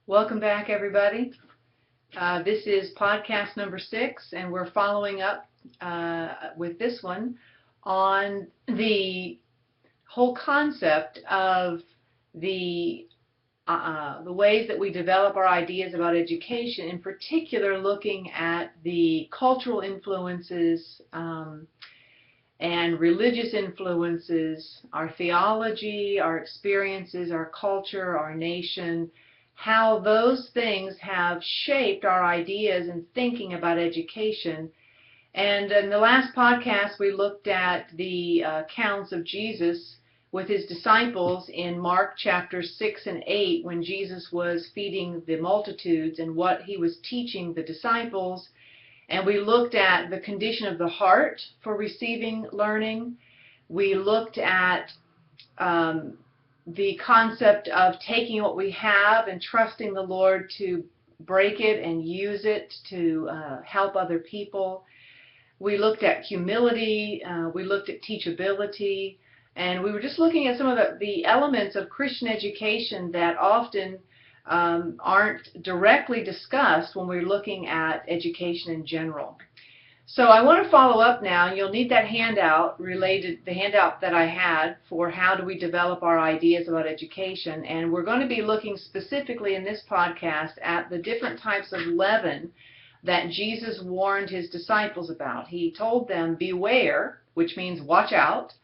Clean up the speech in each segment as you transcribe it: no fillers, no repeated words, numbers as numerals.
Welcome back, everybody. This is podcast number 6, and we're following up with this one on the whole concept of the ways that we develop our ideas about education, in particular looking at the cultural influences and religious influences, our theology, our experiences, our culture, our nation, how those things have shaped our ideas and thinking about education. And in the last podcast, we looked at the accounts of Jesus with his disciples in Mark chapters 6 and 8, when Jesus was feeding the multitudes and what he was teaching the disciples. And we looked at the condition of the heart for receiving learning. We looked at the concept of taking what we have and trusting the Lord to break it and use it to help other people. We looked at humility, we looked at teachability, and we were just looking at some of the elements of Christian education that often aren't directly discussed when we're looking at education in general. So I want to follow up now, and you'll need that handout the handout that I had for how do we develop our ideas about education. And we're going to be looking specifically in this podcast at the different types of leaven that Jesus warned his disciples about. He told them, beware, which means watch out,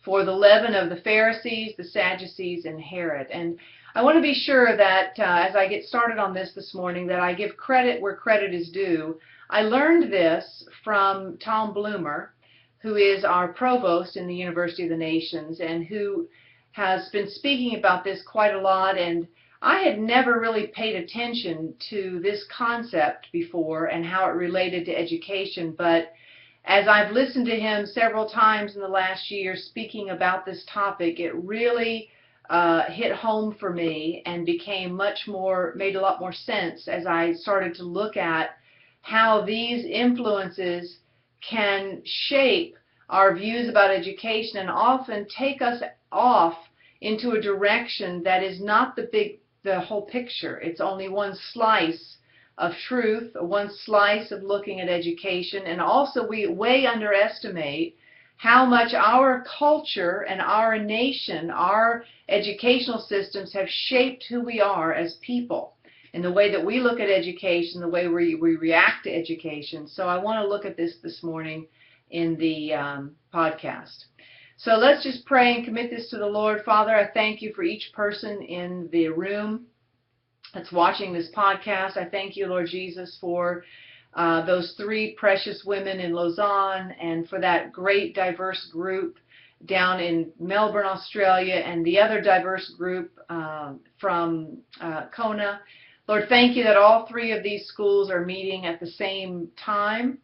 for the leaven of the Pharisees, the Sadducees, and Herod. And I want to be sure that as I get started on this morning, that I give credit where credit is due. I learned this from Tom Bloomer, who is our provost in the University of the Nations and who has been speaking about this quite a lot, and I had never really paid attention to this concept before and how it related to education, but as I've listened to him several times in the last year speaking about this topic, it really hit home for me and made a lot more sense as I started to look at how these influences can shape our views about education and often take us off into a direction that is not the whole picture. It's only one slice of truth, one slice of looking at education, and also we way underestimate how much our culture and our nation, our educational systems have shaped who we are as people and the way that we look at education, the way we react to education. So I want to look at this morning in the podcast. So let's just pray and commit this to the Lord. Father, I thank you for each person in the room that's watching this podcast. I thank you, Lord Jesus, for those 3 precious women in Lausanne and for that great diverse group down in Melbourne, Australia, and the other diverse group from Kona. Lord, thank you that all 3 of these schools are meeting at the same time,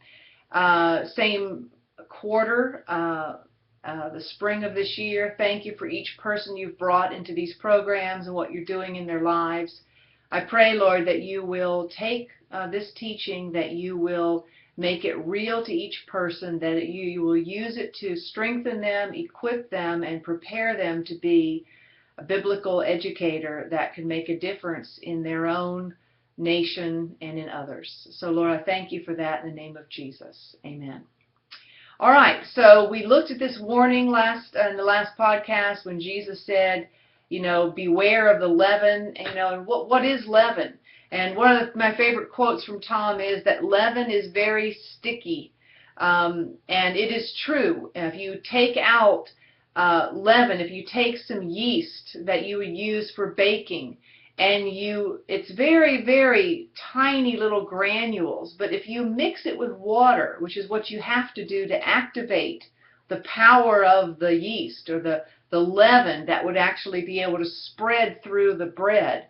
same quarter, the spring of this year. Thank you for each person you've brought into these programs and what you're doing in their lives. I pray, Lord, that you will take this teaching, that you will make it real to each person, that you will use it to strengthen them, equip them, and prepare them to be a biblical educator that can make a difference in their own nation and in others. So, Lord, I thank you for that in the name of Jesus. Amen. All right, so we looked at this warning in the last podcast when Jesus said, beware of the leaven. And what is leaven? And one of my favorite quotes from Tom is that leaven is very sticky. And it is true. If you take out leaven, if you take some yeast that you would use for baking, and it's very, very tiny little granules, but if you mix it with water, which is what you have to do to activate the power of the yeast or the leaven that would actually be able to spread through the bread,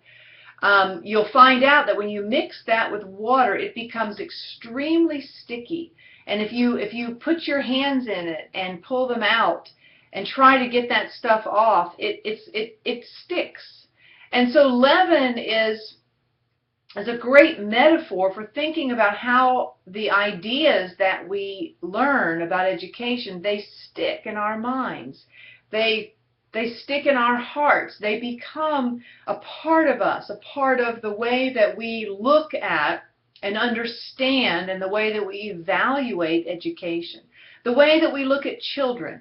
you'll find out that when you mix that with water, it becomes extremely sticky. And if you put your hands in it and pull them out and try to get that stuff off, it sticks. And so leaven is a great metaphor for thinking about how the ideas that we learn about education, they stick in our minds. They They stick in our hearts. They become a part of us, a part of the way that we look at and understand and the way that we evaluate education, the way that we look at children,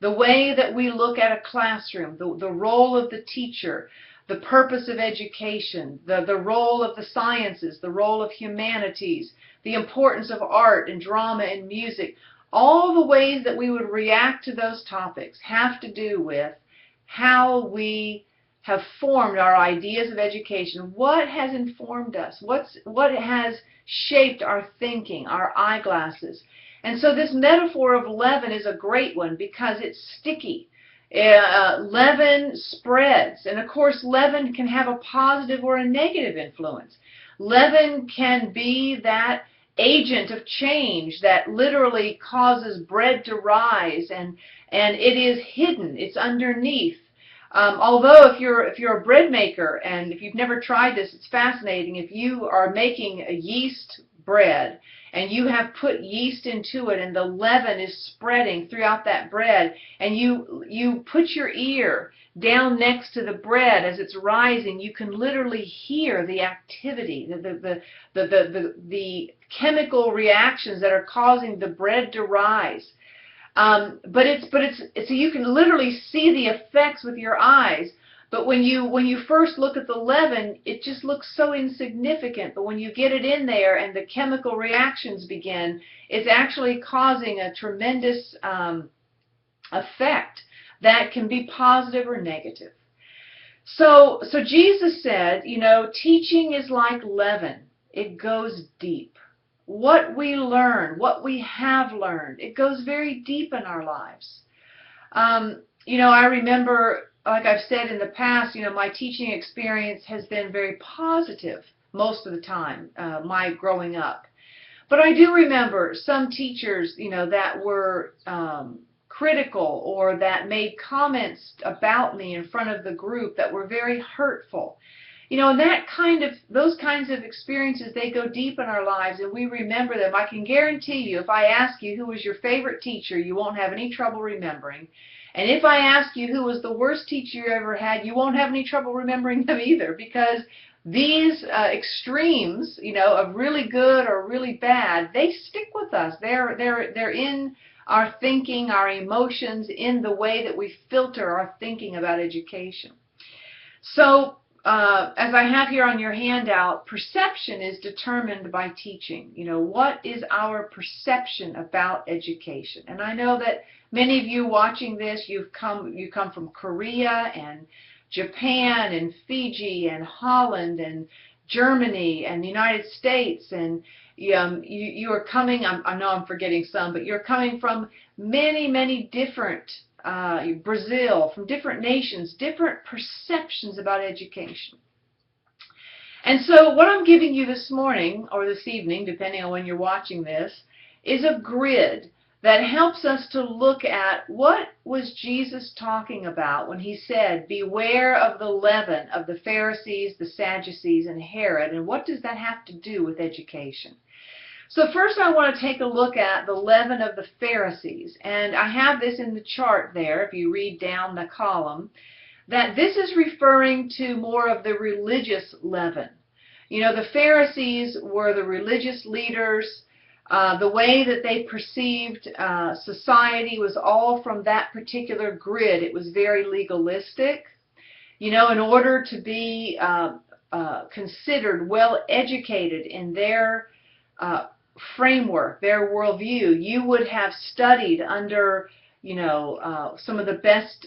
the way that we look at a classroom, the role of the teacher, the purpose of education, the role of the sciences, the role of humanities, the importance of art and drama and music. All the ways that we would react to those topics have to do with how we have formed our ideas of education. What has informed us? What has shaped our thinking, our eyeglasses? And so this metaphor of leaven is a great one because it's sticky. Leaven spreads, and of course leaven can have a positive or a negative influence. Leaven can be that agent of change that literally causes bread to rise, and it is hidden, it's underneath. Although if you're a bread maker, and if you've never tried this, it's fascinating. If you are making a yeast bread and you have put yeast into it and the leaven is spreading throughout that bread, and you put your ear down next to the bread as it's rising, you can literally hear the activity, the chemical reactions that are causing the bread to rise. But so you can literally see the effects with your eyes. But when you first look at the leaven, it just looks so insignificant. But when you get it in there and the chemical reactions begin, it's actually causing a tremendous effect that can be positive or negative. So Jesus said, teaching is like leaven. It goes deep. What we learn, what we have learned, it goes very deep in our lives. I remember, like I've said in the past, my teaching experience has been very positive most of the time, my growing up. But I do remember some teachers, that were critical or that made comments about me in front of the group that were very hurtful. And those kinds of experiences, they go deep in our lives and we remember them. I can guarantee you, if I ask you who was your favorite teacher, you won't have any trouble remembering. And if I ask you who was the worst teacher you ever had, you won't have any trouble remembering them either, because these extremes, of really good or really bad, they stick with us. They're in our thinking, our emotions, in the way that we filter our thinking about education. So, as I have here on your handout, perception is determined by teaching. What is our perception about education? And I know that many of you watching this, you come from Korea and Japan and Fiji and Holland and Germany and the United States, and you are coming, I know I'm forgetting some, but you're coming from many different Brazil, from different nations, different perceptions about education. And so what I'm giving you this morning, or this evening, depending on when you're watching this, is a grid that helps us to look at what was Jesus talking about when he said, beware of the leaven of the Pharisees, the Sadducees, and Herod, and what does that have to do with education? So first I want to take a look at the leaven of the Pharisees, and I have this in the chart there, if you read down the column, that this is referring to more of the religious leaven. The Pharisees were the religious leaders. The way that they perceived society was all from that particular grid. It was very legalistic. In order to be considered well educated in their framework, their worldview, you would have studied under, some of the best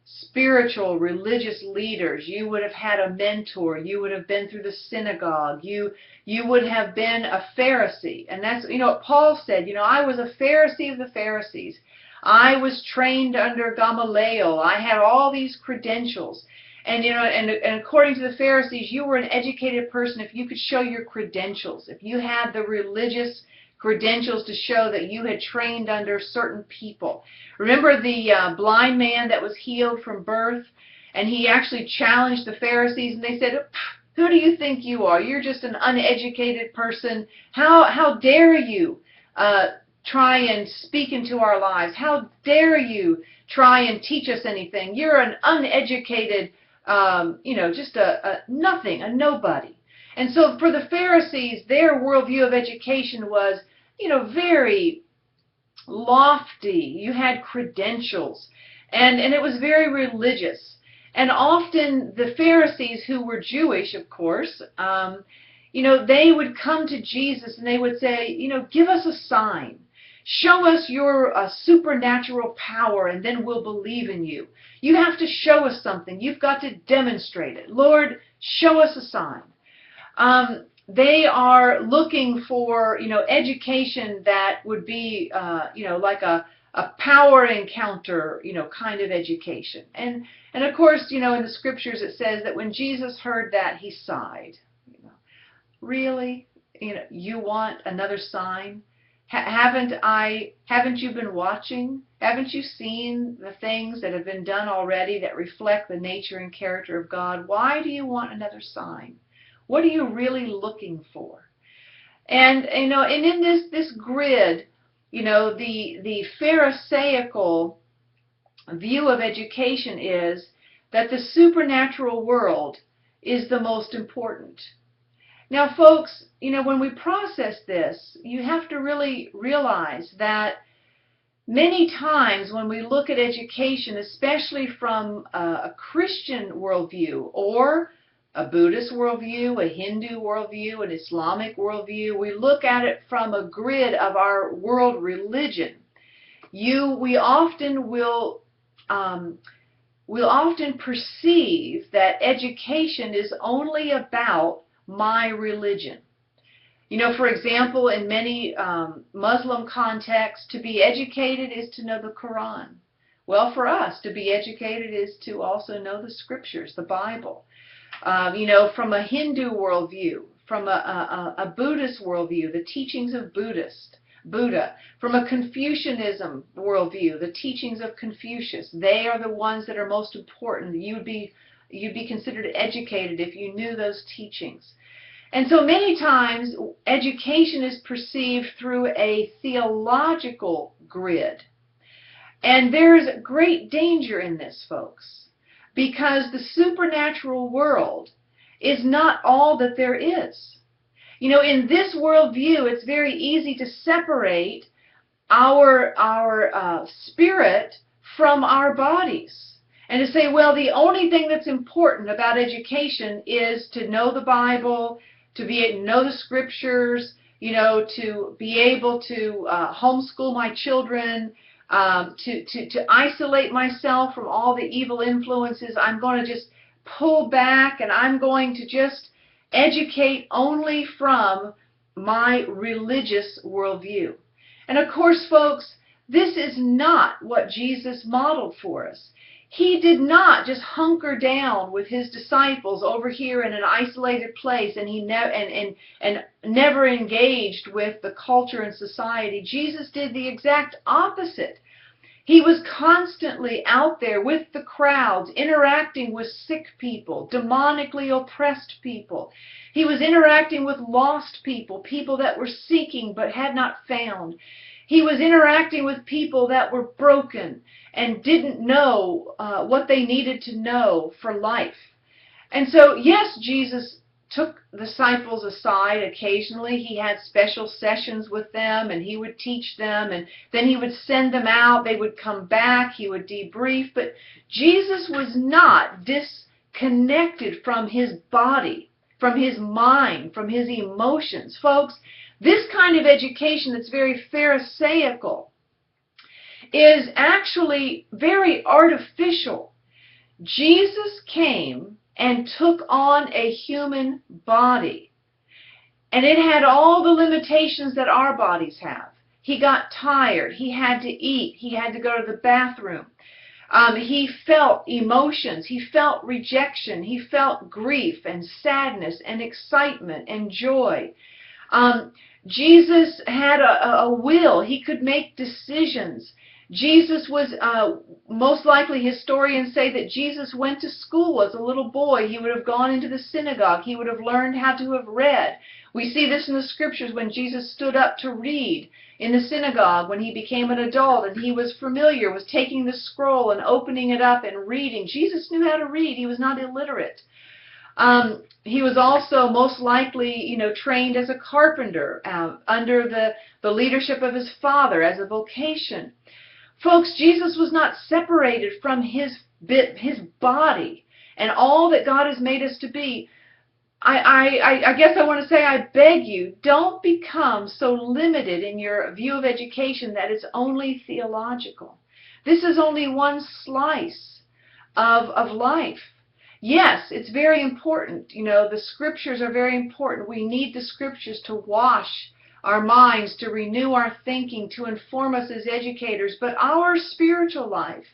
spiritual, religious leaders. You would have had a mentor. You would have been through the synagogue. You would have been a Pharisee. And that's, what Paul said, I was a Pharisee of the Pharisees. I was trained under Gamaliel. I had all these credentials. And, and according to the Pharisees, you were an educated person if you could show your credentials, if you had the religious credentials to show that you had trained under certain people. Remember the blind man that was healed from birth? And he actually challenged the Pharisees, and they said, who do you think you are? You're just an uneducated person. How dare you try and speak into our lives? How dare you try and teach us anything? You're an uneducated, just a nothing, a nobody. And so for the Pharisees, their worldview of education was, very lofty. You had credentials, and it was very religious. And often the Pharisees, who were Jewish, of course, they would come to Jesus and they would say, give us a sign. Show us your supernatural power, and then we'll believe in you. You have to show us something. You've got to demonstrate it. Lord, show us a sign. They are looking for, education that would be, like a power encounter, kind of education. And of course, in the scriptures it says that when Jesus heard that, he sighed. Really? You want another sign? Haven't you been watching? Haven't you seen the things that have been done already that reflect the nature and character of God? Why do you want another sign? What are you really looking for? And and in this grid, the Pharisaical view of education is that the supernatural world is the most important. Now, folks, when we process this, you have to really realize that many times when we look at education, especially from a Christian worldview or a Buddhist worldview, a Hindu worldview, an Islamic worldview, we look at it from a grid of our world religion. We often will perceive that education is only about my religion. For example, in many Muslim contexts, to be educated is to know the Quran. Well, for us, to be educated is to also know the scriptures, the Bible. From a Hindu worldview, from a Buddhist worldview, the teachings of Buddha, from a Confucianism worldview, the teachings of Confucius, they are the ones that are most important. You'd be considered educated if you knew those teachings. And so many times education is perceived through a theological grid. And there's great danger in this, folks, because the supernatural world is not all that there is. In this worldview, it's very easy to separate our spirit from our bodies. And to say, well, the only thing that's important about education is to know the Bible, to know the scriptures, to be able to homeschool my children, to isolate myself from all the evil influences. I'm going to just pull back and I'm going to just educate only from my religious worldview. And of course, folks, this is not what Jesus modeled for us. He did not just hunker down with his disciples over here in an isolated place and he never engaged with the culture and society. Jesus did the exact opposite. He was constantly out there with the crowds, interacting with sick people, demonically oppressed people. He was interacting with lost people, people that were seeking but had not found. He was interacting with people that were broken and didn't know what they needed to know for life. And so, yes, Jesus took disciples aside occasionally. He had special sessions with them and he would teach them and then he would send them out. They would come back. He would debrief. But Jesus was not disconnected from his body, from his mind, from his emotions. Folks, this kind of education that's very Pharisaical is actually very artificial. Jesus came and took on a human body. And it had all the limitations that our bodies have. He got tired. He had to eat. He had to go to the bathroom. He felt emotions. He felt rejection. He felt grief and sadness and excitement and joy. Jesus had a will. He could make decisions. Jesus was, most likely historians say that Jesus went to school as a little boy. He would have gone into the synagogue. He would have learned how to have read. We see this in the scriptures when Jesus stood up to read in the synagogue when he became an adult and he was familiar with taking the scroll and opening it up and reading. Jesus knew how to read. He was not illiterate. He was also most likely, trained as a carpenter under the leadership of his father as a vocation. Folks, Jesus was not separated from his body and all that God has made us to be. I guess I want to say, I beg you, don't become so limited in your view of education that it's only theological. This is only one slice of life. Yes, it's very important. The scriptures are very important. We need the scriptures to wash our minds, to renew our thinking, to inform us as educators. But our spiritual life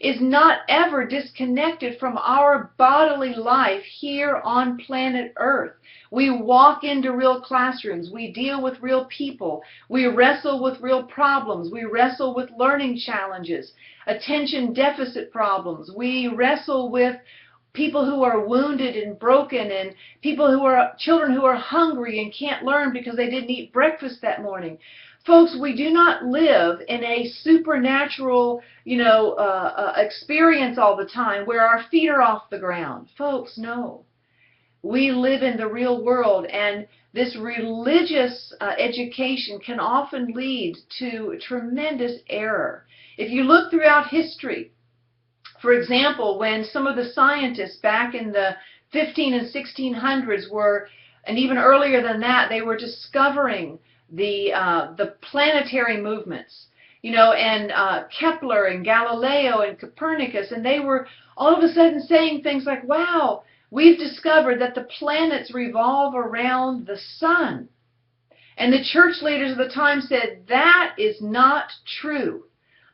is not ever disconnected from our bodily life here on planet Earth. We walk into real classrooms. We deal with real people. We wrestle with real problems. We wrestle with learning challenges, attention deficit problems. We wrestle with people who are wounded and broken, and children who are hungry and can't learn because they didn't eat breakfast that morning. Folks, we do not live in a supernatural, experience all the time where our feet are off the ground. Folks, no. We live in the real world, and this religious education can often lead to tremendous error. If you look throughout history, for example, when some of the scientists back in the 15 and 1600s were, and even earlier than that, they were discovering the planetary movements, and Kepler and Galileo and Copernicus, and they were all of a sudden saying things like, wow, we've discovered that the planets revolve around the sun. And the church leaders of the time said, that is not true.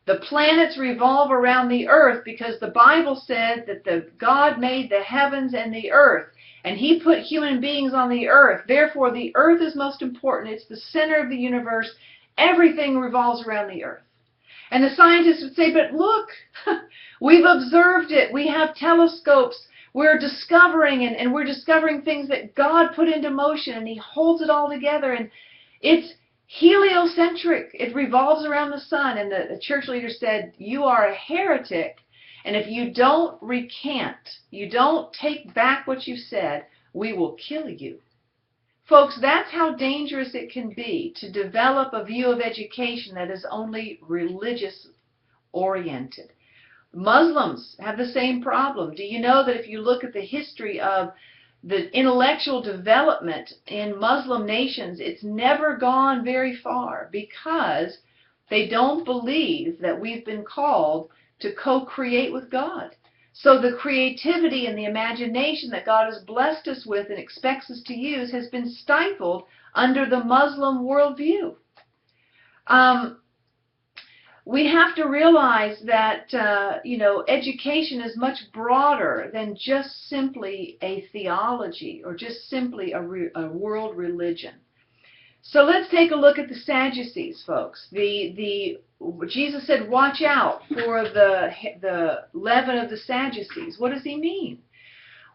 The planets revolve around the earth because the Bible said that God made the heavens and the earth, and he put human beings on the earth. Therefore, the earth is most important. It's the center of the universe. Everything revolves around the earth. And the scientists would say, but look, we've observed it. We have telescopes. We're discovering, and we're discovering things that God put into motion, and he holds it all together. And it's heliocentric. It revolves around the sun. And the church leader said, you are a heretic, and if you don't recant, you don't take back what you said, we will kill you. Folks, that's how dangerous it can be to develop a view of education that is only religious oriented. Muslims have the same problem. Do you know that if you look at the history of the intellectual development in Muslim nations, it's never gone very far because they don't believe that we've been called to co-create with God. So the creativity and the imagination that God has blessed us with and expects us to use has been stifled under the Muslim worldview. We have to realize that, education is much broader than just simply a theology or just simply a world religion. So let's take a look at the Sadducees, folks. Jesus said, watch out for the leaven of the Sadducees. What does he mean?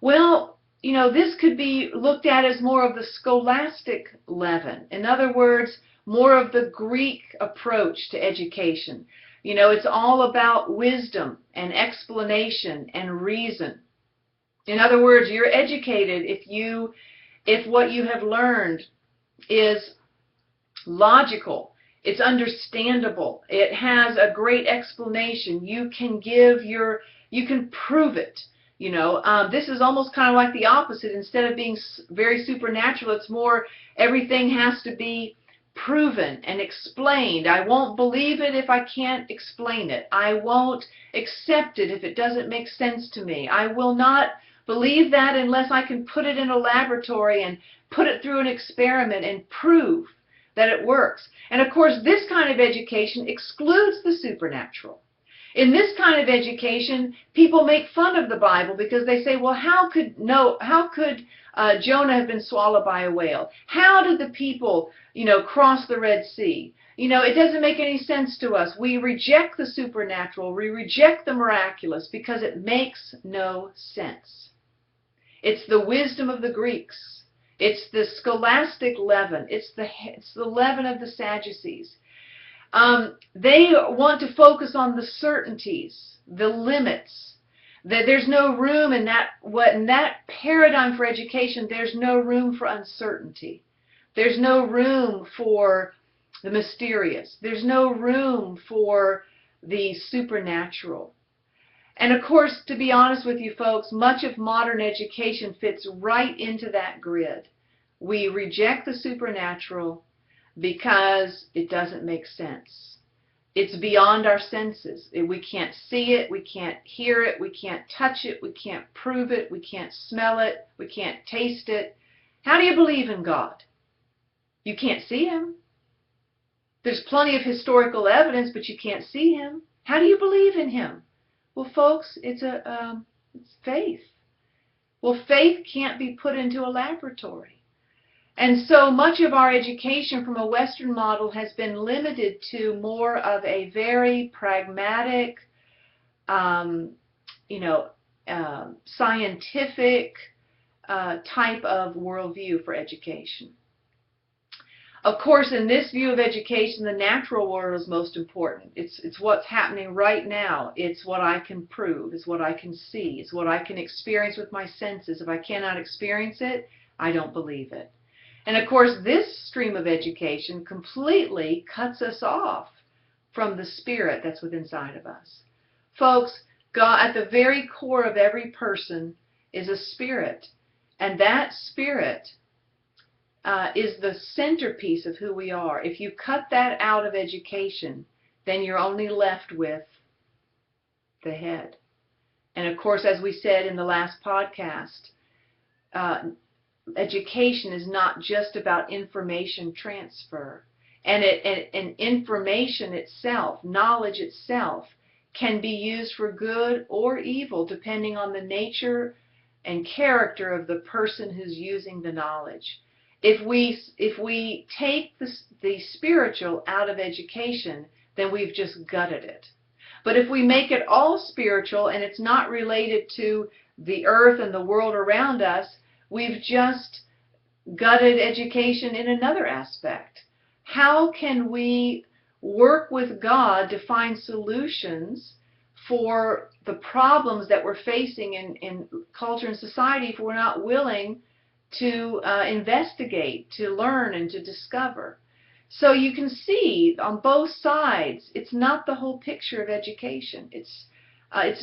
Well, this could be looked at as more of the scholastic leaven. In other words, more of the Greek approach to education. It's all about wisdom and explanation and reason. In other words, you're educated if what you have learned is logical, it's understandable, it has a great explanation, you can prove it. This is almost kind of like the opposite. Instead of being very supernatural, it's more everything has to be proven and explained. I won't believe it if I can't explain it. I won't accept it if it doesn't make sense to me. I will not believe that unless I can put it in a laboratory and put it through an experiment and prove that it works. And of course, this kind of education excludes the supernatural. In this kind of education, people make fun of the Bible because they say, well, how could Jonah have been swallowed by a whale? How did the people, cross the Red Sea? It doesn't make any sense to us. We reject the supernatural. We reject the miraculous because it makes no sense. It's the wisdom of the Greeks. It's the scholastic leaven. It's the leaven of the Sadducees. They want to focus on the certainties, the limits. That there's no room in that paradigm for education. There's no room for uncertainty. There's no room for the mysterious. There's no room for the supernatural. And of course, to be honest with you folks, much of modern education fits right into that grid. We reject the supernatural because it doesn't make sense. It's beyond our senses. We can't see it, we can't hear it, we can't touch it, we can't prove it, we can't smell it, we can't taste it. How do you believe in God? You can't see Him. There's plenty of historical evidence, but you can't see Him. How do you believe in Him? Well, folks, it's faith. Well, faith can't be put into a laboratory. And so much of our education from a Western model has been limited to more of a very pragmatic, scientific type of worldview for education. Of course, in this view of education, the natural world is most important. It's what's happening right now. It's what I can prove. It's what I can see. It's what I can experience with my senses. If I cannot experience it, I don't believe it. And of course, this stream of education completely cuts us off from the spirit that's within inside of us. Folks, God, at the very core of every person is a spirit. And that spirit is the centerpiece of who we are. If you cut that out of education, then you're only left with the head. And of course, as we said in the last podcast, education is not just about information transfer. And information itself, knowledge itself, can be used for good or evil depending on the nature and character of the person who's using the knowledge. If we take the spiritual out of education, then we've just gutted it. But if we make it all spiritual and it's not related to the earth and the world around us, we've just gutted education in another aspect. How can we work with God to find solutions for the problems that we're facing in culture and society if we're not willing to investigate, to learn, and to discover? So you can see on both sides, it's not the whole picture of education. It's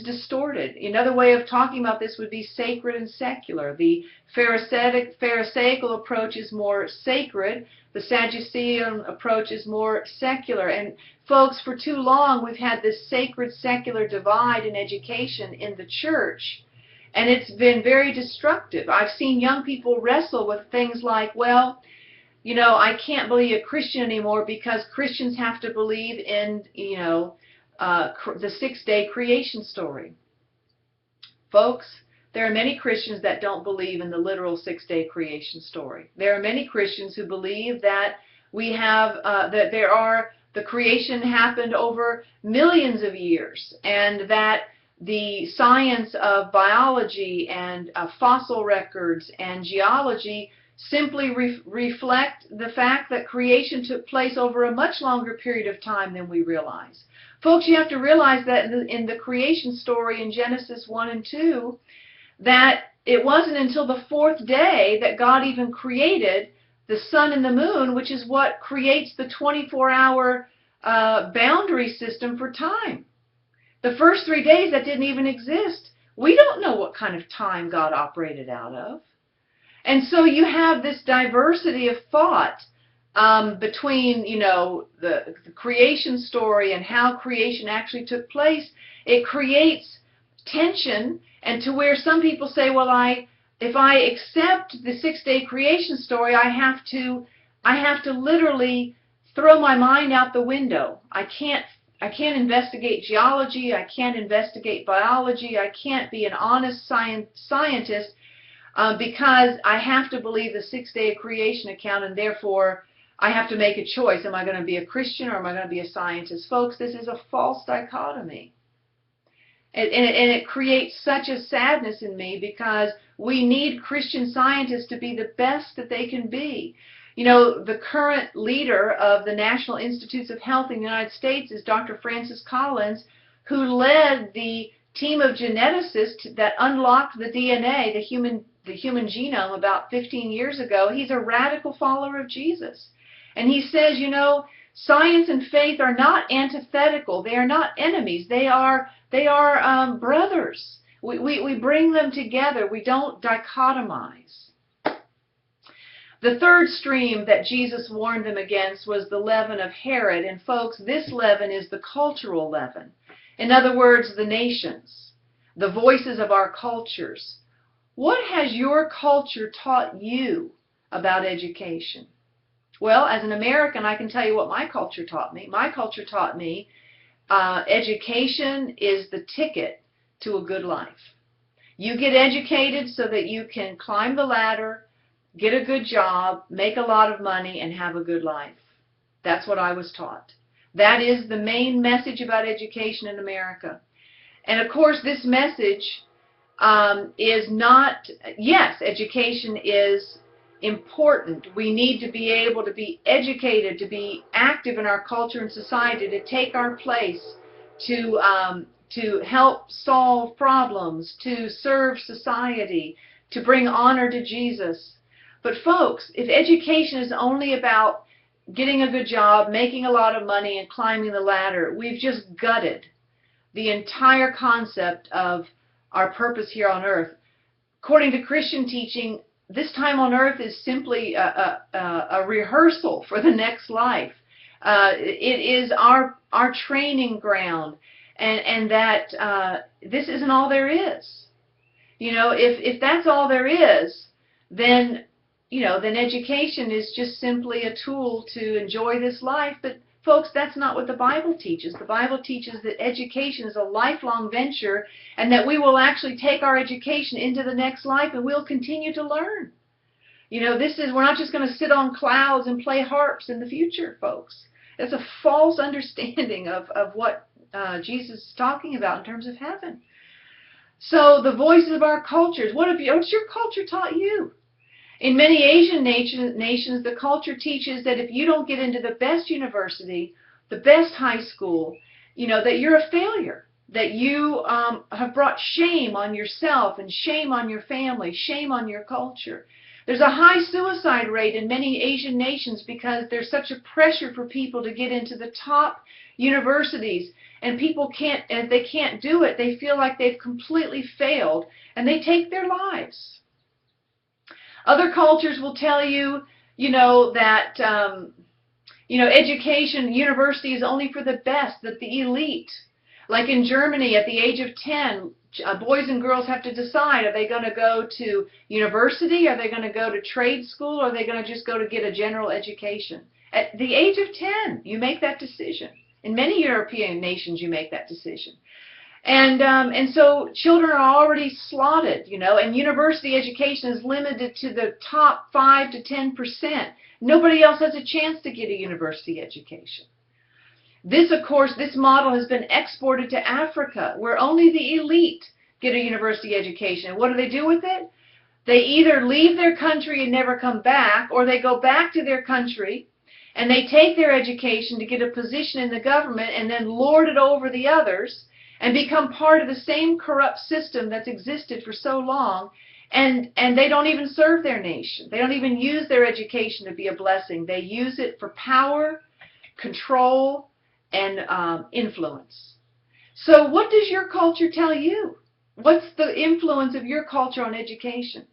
distorted. Another way of talking about this would be sacred and secular. The Pharisaical approach is more sacred. The Sadducean approach is more secular. And folks, for too long we've had this sacred-secular divide in education in the church. And it's been very destructive. I've seen young people wrestle with things like, well, I can't believe a Christian anymore because Christians have to believe in, the six-day creation story. Folks, there are many Christians that don't believe in the literal six-day creation story. There are many Christians who believe that the creation happened over millions of years, and that the science of biology and fossil records and geology simply reflect the fact that creation took place over a much longer period of time than we realize. Folks, you have to realize that in the creation story in Genesis 1 and 2, that it wasn't until the fourth day that God even created the sun and the moon, which is what creates the 24-hour boundary system for time. The first 3 days, that didn't even exist. We don't know what kind of time God operated out of. And so you have this diversity of thought between, the creation story and how creation actually took place. It creates tension, and to where some people say, well, if I accept the six-day creation story, I have to literally throw my mind out the window. I can't investigate geology. I can't investigate biology. I can't be an honest scientist because I have to believe the six-day creation account, and therefore I have to make a choice. Am I going to be a Christian or am I going to be a scientist? Folks, this is a false dichotomy. And it creates such a sadness in me because we need Christian scientists to be the best that they can be. You know, the current leader of the National Institutes of Health in the United States is Dr. Francis Collins, who led the team of geneticists that unlocked the DNA, the human genome, about 15 years ago. He's a radical follower of Jesus. And he says, you know, science and faith are not antithetical. They are not enemies. They are brothers. We bring them together. We don't dichotomize. The third stream that Jesus warned them against was the leaven of Herod. And folks, this leaven is the cultural leaven. In other words, the nations, the voices of our cultures. What has your culture taught you about education? Well, as an American, I can tell you what my culture taught me. My culture taught me education is the ticket to a good life. You get educated so that you can climb the ladder, get a good job, make a lot of money, and have a good life. That's what I was taught. That is the main message about education in America. And of course, this message is not, yes, education is important. We need to be able to be educated, to be active in our culture and society, to take our place, to help solve problems, to serve society, to bring honor to Jesus. But folks, if education is only about getting a good job, making a lot of money, and climbing the ladder, we've just gutted the entire concept of our purpose here on earth. According to Christian teaching, this time on earth is simply a rehearsal for the next life. It is our training ground, and that this isn't all there is. You know, if that's all there is, then then education is just simply a tool to enjoy this life. But folks, that's not what the Bible teaches. The Bible teaches that education is a lifelong venture, and that we will actually take our education into the next life, and we'll continue to learn. You know, we're not just going to sit on clouds and play harps in the future, folks. That's a false understanding of what Jesus is talking about in terms of heaven. So the voices of our cultures, what's your culture taught you? In many Asian nations, the culture teaches that if you don't get into the best university, the best high school, that you're a failure, that you have brought shame on yourself and shame on your family, shame on your culture. There's a high suicide rate in many Asian nations because there's such a pressure for people to get into the top universities, and people can't, and they can't do it. They feel like they've completely failed, and they take their lives. Other cultures will tell you, that, education, university is only for the best, that the elite. Like in Germany, at the age of 10, boys and girls have to decide, are they going to go to university, are they going to go to trade school, or are they going to just go to get a general education? At the age of 10, you make that decision. In many European nations, you make that decision. And so children are already slotted, and university education is limited to the top 5 to 10%. Nobody else has a chance to get a university education. This, of course, this model has been exported to Africa, where only the elite get a university education. And what do they do with it? They either leave their country and never come back, or they go back to their country and they take their education to get a position in the government and then lord it over the others, and become part of the same corrupt system that's existed for so long, and they don't even serve their nation. They don't even use their education to be a blessing. They use it for power, control, and influence. So what does your culture tell you? What's the influence of your culture on education?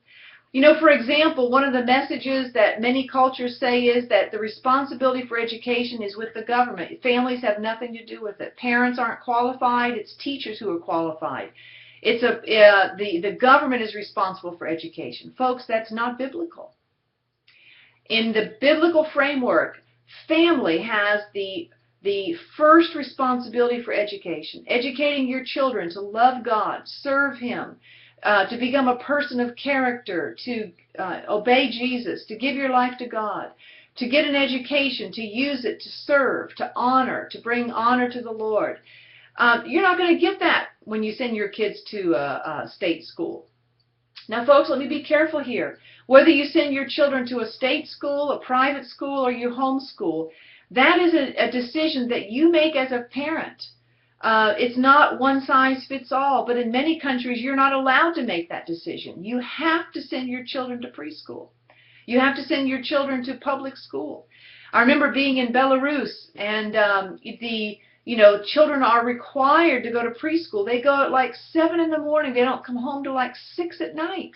For example, one of the messages that many cultures say is that the responsibility for education is with the government. Families have nothing to do with it. Parents aren't qualified. It's teachers who are qualified. The government is responsible for education. Folks, that's not biblical. In the biblical framework, family has the first responsibility for education. Educating your children to love God, serve Him, to become a person of character, to obey Jesus, to give your life to God, to get an education, to use it to serve, to honor, to bring honor to the Lord. You're not going to get that when you send your kids to a state school. Now, folks, let me be careful here. Whether you send your children to a state school, a private school, or you homeschool, that is a decision that you make as a parent. It's not one size fits all, but in many countries you're not allowed to make that decision. You have to send your children to preschool. You have to send your children to public school. I remember being in Belarus, and children are required to go to preschool. They go at like 7 in the morning. They don't come home till like 6 at night.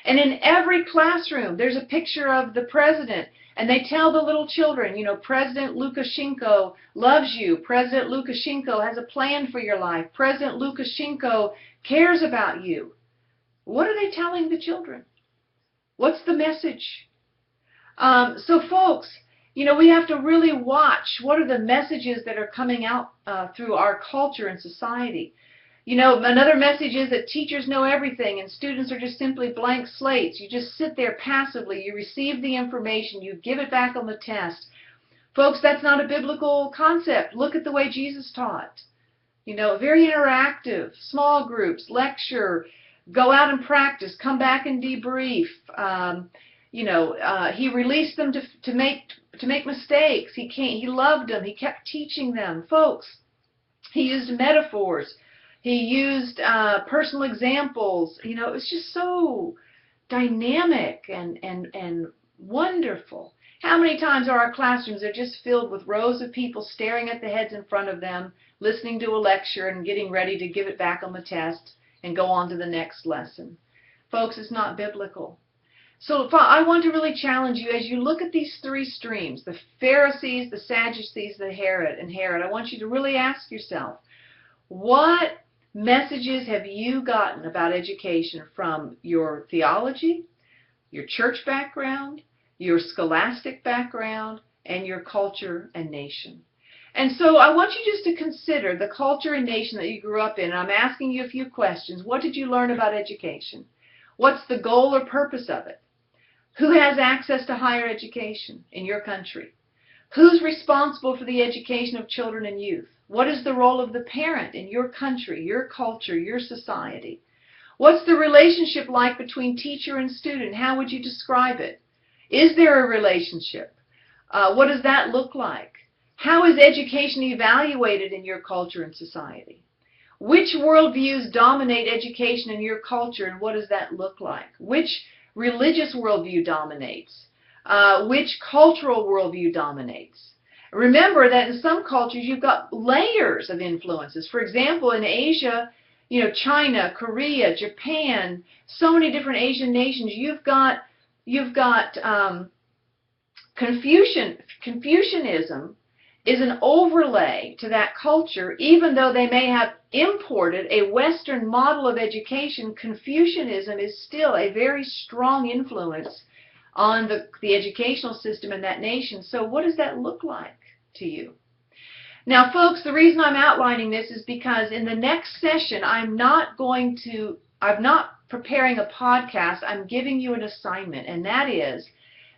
And in every classroom, there's a picture of the president, and they tell the little children, President Lukashenko loves you. President Lukashenko has a plan for your life. President Lukashenko cares about you. What are they telling the children? What's the message? So folks, we have to really watch what are the messages that are coming out through our culture and society. Another message is that teachers know everything and students are just simply blank slates. You just sit there passively. You receive the information. You give it back on the test. Folks, that's not a biblical concept. Look at the way Jesus taught. Very interactive, small groups, lecture, go out and practice, come back and debrief. He released them to make mistakes. He loved them. He kept teaching them. Folks, he used metaphors. He used personal examples. It was just so dynamic and wonderful. How many times are our classrooms are just filled with rows of people staring at the heads in front of them, listening to a lecture and getting ready to give it back on the test and go on to the next lesson? Folks, it's not biblical. So I want to really challenge you as you look at these three streams, the Pharisees, the Sadducees, the Herod. I want you to really ask yourself, what messages have you gotten about education from your theology, your church background, your scholastic background, and your culture and nation? And so I want you just to consider the culture and nation that you grew up in. I'm asking you a few questions. What did you learn about education? What's the goal or purpose of it? Who has access to higher education in your country? Who's responsible for the education of children and youth? What is the role of the parent in your country, your culture, your society? What's the relationship like between teacher and student? How would you describe it? Is there a relationship? What does that look like? How is education evaluated in your culture and society? Which worldviews dominate education in your culture, and what does that look like? Which religious worldview dominates? Which cultural worldview dominates? Remember that in some cultures you've got layers of influences. For example, in Asia, China, Korea, Japan, so many different Asian nations, you've got Confucianism is an overlay to that culture. Even though they may have imported a Western model of education, Confucianism is still a very strong influence on the educational system in that nation. So what does that look like to you? Now, folks, the reason I'm outlining this is because in the next session, I'm not preparing a podcast. I'm giving you an assignment, and that is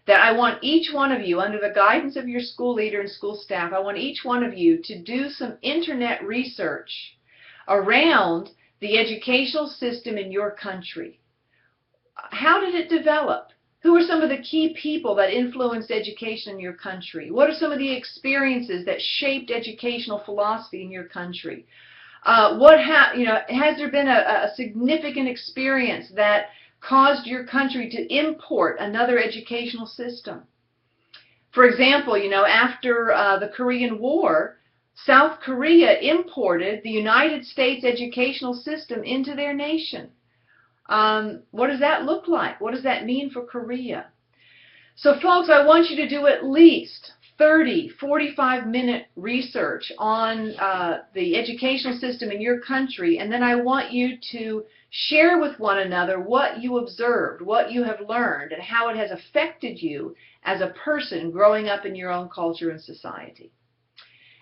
that I want each one of you, under the guidance of your school leader and school staff, I want each one of you to do some internet research around the educational system in your country. How did it develop? Who are some of the key people that influenced education in your country? What are some of the experiences that shaped educational philosophy in your country? Has there been a significant experience that caused your country to import another educational system? For example, after the Korean War, South Korea imported the United States educational system into their nation. What does that look like? What does that mean for Korea? So folks, I want you to do at least 30, 45-minute research on the educational system in your country, and then I want you to share with one another what you observed, what you have learned, and how it has affected you as a person growing up in your own culture and society.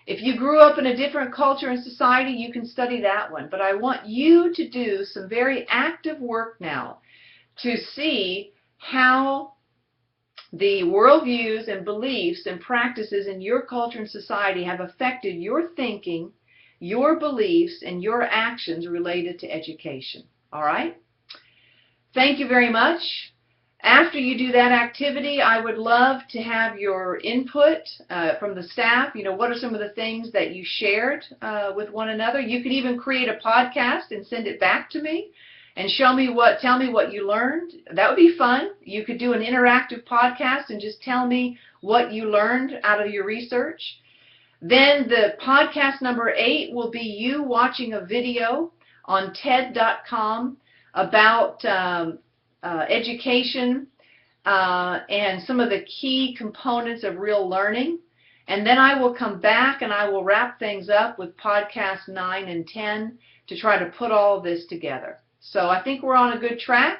If you grew up in a different culture and society, you can study that one. But I want you to do some very active work now to see how the worldviews and beliefs and practices in your culture and society have affected your thinking, your beliefs, and your actions related to education. All right? Thank you very much. After you do that activity, I would love to have your input from the staff. You know, what are some of the things that you shared with one another? You could even create a podcast and send it back to me and tell me what you learned. That would be fun. You could do an interactive podcast and just tell me what you learned out of your research. Then the podcast number 8 will be you watching a video on TED.com about education and some of the key components of real learning. And then I will come back and I will wrap things up with podcast 9 and 10 to try to put all this together. So I think we're on a good track,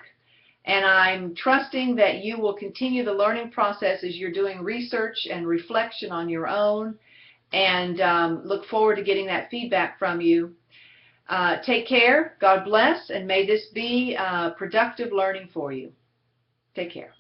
and I'm trusting that you will continue the learning process as you're doing research and reflection on your own, and look forward to getting that feedback from you. Take care, God bless, and may this be productive learning for you. Take care.